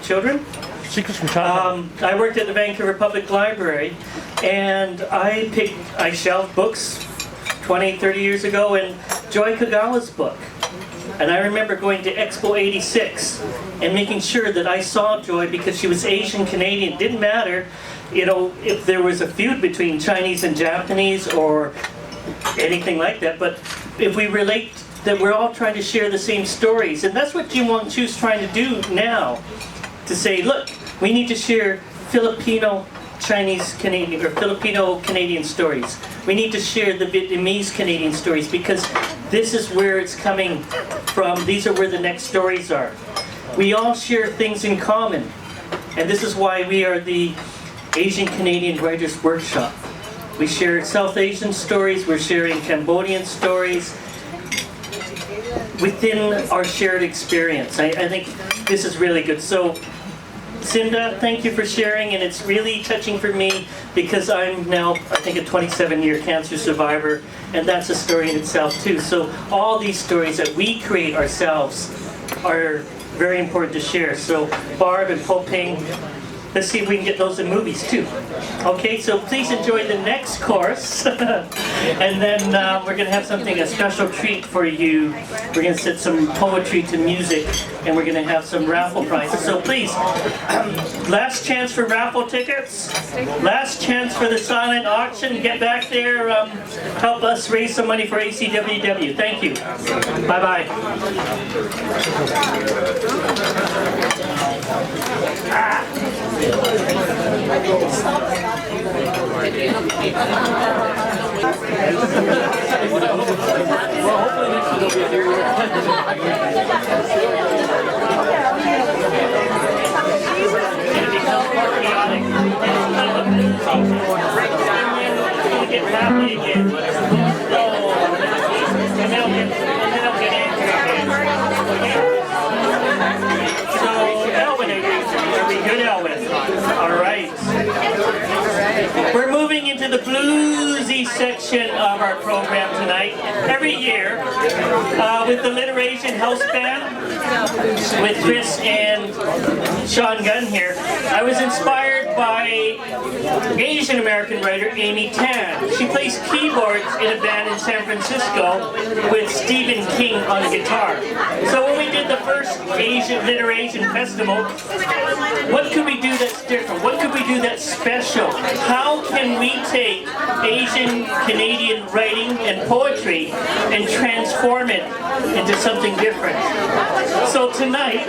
Children. I worked at the Vancouver Public Library, and I shelved books 20, 30 years ago, and Joy Kagawa's book. And I remember going to Expo 86 and making sure that I saw Joy because she was Asian Canadian. It didn't matter, you know, if there was a feud between Chinese and Japanese or anything like that, but if we relate that we're all trying to share the same stories. And that's what Jim Wong Chu's trying to do now, to say, look, we need to share Filipino Chinese Canadian or Filipino Canadian stories. We need to share the Vietnamese Canadian stories because this is where it's coming from. These are where the next stories are. We all share things in common, and this is why we are the Asian Canadian Writers Workshop. We share South Asian stories, we're sharing Cambodian stories within our shared experience. I think this is really good. So, Cinda, thank you for sharing, and it's really touching for me because I'm now, I think, a 27-year cancer survivor, and that's a story in itself too. So all these stories that we create ourselves are very important to share. So Barb and Poping, let's see if we can get those in movies too. Okay, so please enjoy the next course. And then we're going to have something, a special treat for you. We're going to set some poetry to music, and we're going to have some raffle prizes. So please, last chance for raffle tickets. Last chance for the silent auction. Get back there. Help us raise some money for ACWW. Thank you. Bye-bye. Get happy again. And then I'll get angry again. So, Elwin, are we good, Elwin? All right. We're moving into the bluesy section of our program tonight. Every year, with the LITERASIAN House Band, with Chris and Sean Gunn here, I was inspired by Asian American writer Amy Tan. She plays keyboards in a band in San Francisco with Stephen King on guitar. So when we did the first Asian LITERASIAN Festival, what could we do that's different? What could we do that's special? How can we take Asian Canadian writing and poetry and transform it into something different? So tonight,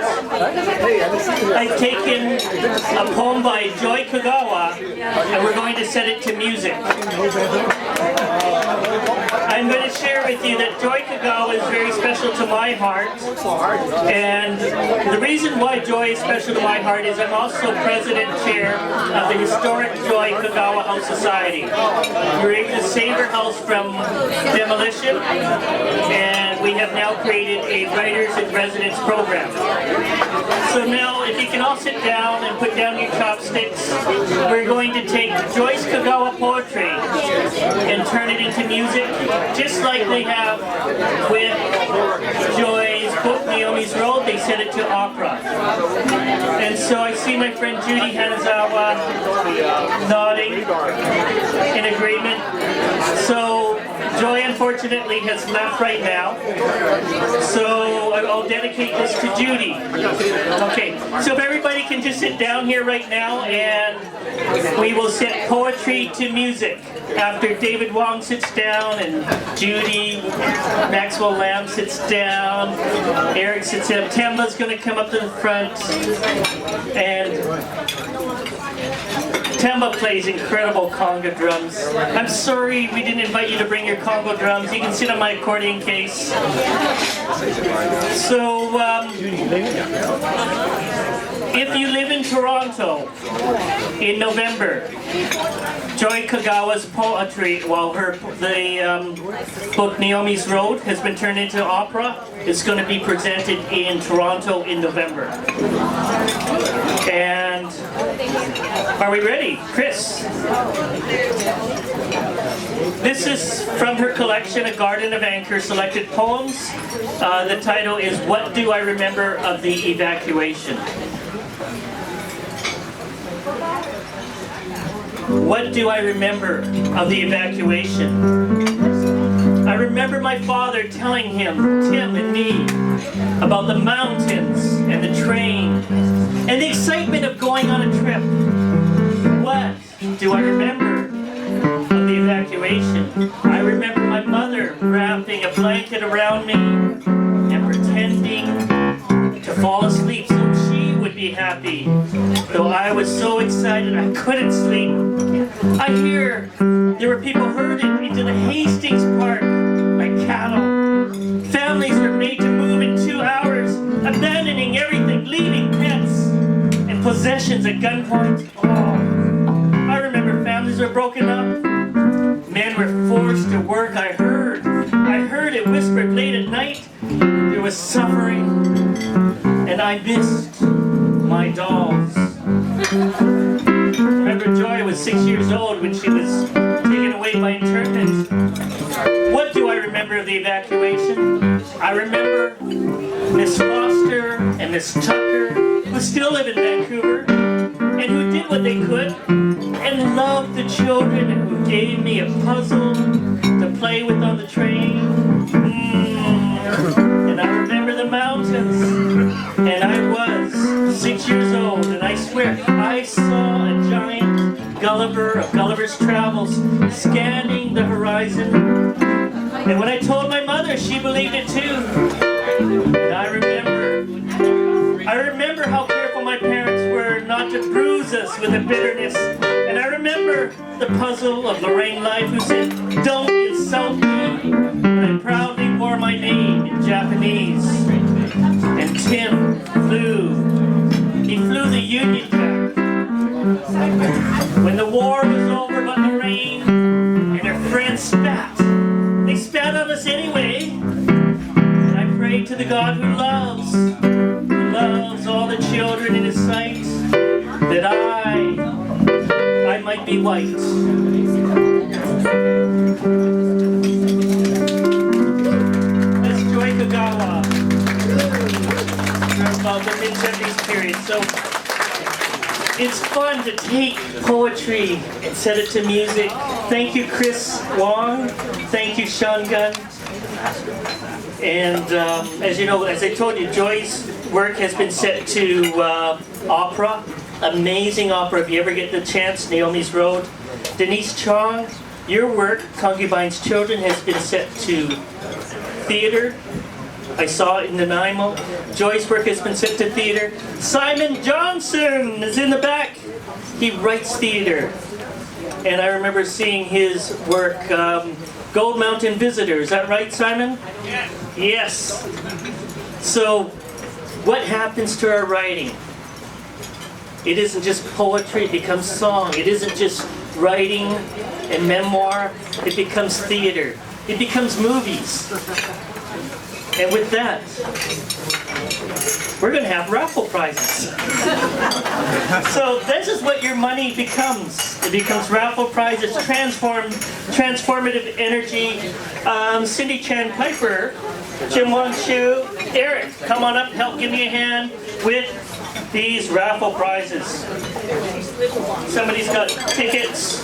I've taken a poem by Joy Kagawa, and we're going to set it to music. I'm going to share with you that Joy Kagawa is very special to my heart, and the reason why Joy is special to my heart is I'm also president chair of the historic Joy Kagawa House Society. We were able to save her house from demolition, and we have now created a Writers in Residence program. So now, if you can all sit down and put down your chopsticks, we're going to take Joyce Kagawa poetry and turn it into music, just like they have with Joy's book, Naomi's Road. They set it to opera. And so I see my friend Judy Hanazawa nodding in agreement. So Joy, unfortunately, has left right now. So I'll dedicate this to Judy. Okay, so if everybody can just sit down here right now, and we will set poetry to music. After David Wong sits down, and Judy, Maxwell Lamb sits down, Eric sits down, Temba's going to come up to the front, and Temba plays incredible conga drums. I'm sorry we didn't invite you to bring your conga drums. You can sit on my accordion case. So, if you live in Toronto in November, Joy Kagawa's poetry, the book Naomi's Road has been turned into opera. It's going to be presented in Toronto in November. And are we ready? Chris? This is from her collection, A Garden of Anchor, Selected Poems. The title is What Do I Remember of the Evacuation? What do I remember of the evacuation? I remember my father telling him, Tim and me, about the mountains and the train and the excitement of going on a trip. What do I remember of the evacuation? I remember my mother wrapping a blanket around me and pretending to fall asleep so she would be happy. Though I was so excited I couldn't sleep. I hear there were people herded into the Hastings Park like cattle. Families were made to move in 2 hours, abandoning everything, leaving pets and possessions at gunpoint. Oh, I remember families were broken up. Men were forced to work. I heard it whispered late at night. There was suffering, and I missed my dolls. Remember, Joy was 6 years old when she was taken away by internment. What do I remember of the evacuation? I remember Miss Foster and Miss Tucker, who still live in Vancouver, and who did what they could, and loved the children, and who gave me a puzzle to play with on the train. And I remember the mountains, and I was 6 years old, and I swear I saw a giant Gulliver of Gulliver's Travels scanning the horizon. And when I told my mother, she believed it too. And I remember how careful my parents were not to bruise us with a bitterness. And I remember the puzzle of Lorraine Life, who said, "Don't insult me," but I proudly wore my name in Japanese. And Tim flew. He flew the Union Jack. When the war was over, but Lorraine and her friends spat. They spat on us anyway. And I prayed to the God who loves all the children in his sight, that I might be white. That's Joy Kagawa from the mid-70s period. So it's fun to take poetry and set it to music. Thank you, Chris Wong. Thank you, Sean Gunn. And as you know, as I told you, Joy's work has been set to opera. Amazing opera. If you ever get the chance, Naomi's Road. Denise Chong, your work, Concubine's Children, has been set to theater. I saw it in Nanaimo. Joy's work has been set to theater. Simon Johnson is in the back. He writes theater. And I remember seeing his work, Gold Mountain Visitor. Is that right, Simon? Yes. Yes. So, what happens to our writing? It isn't just poetry, it becomes song. It isn't just writing and memoir, it becomes theater. It becomes movies. And with that, we're going to have raffle prizes. So this is what your money becomes. It becomes raffle prizes, transformative energy. Cindy Chan Piper, Jim Wong Shu, Eric, come on up, help give me a hand with these raffle prizes. Somebody's got tickets.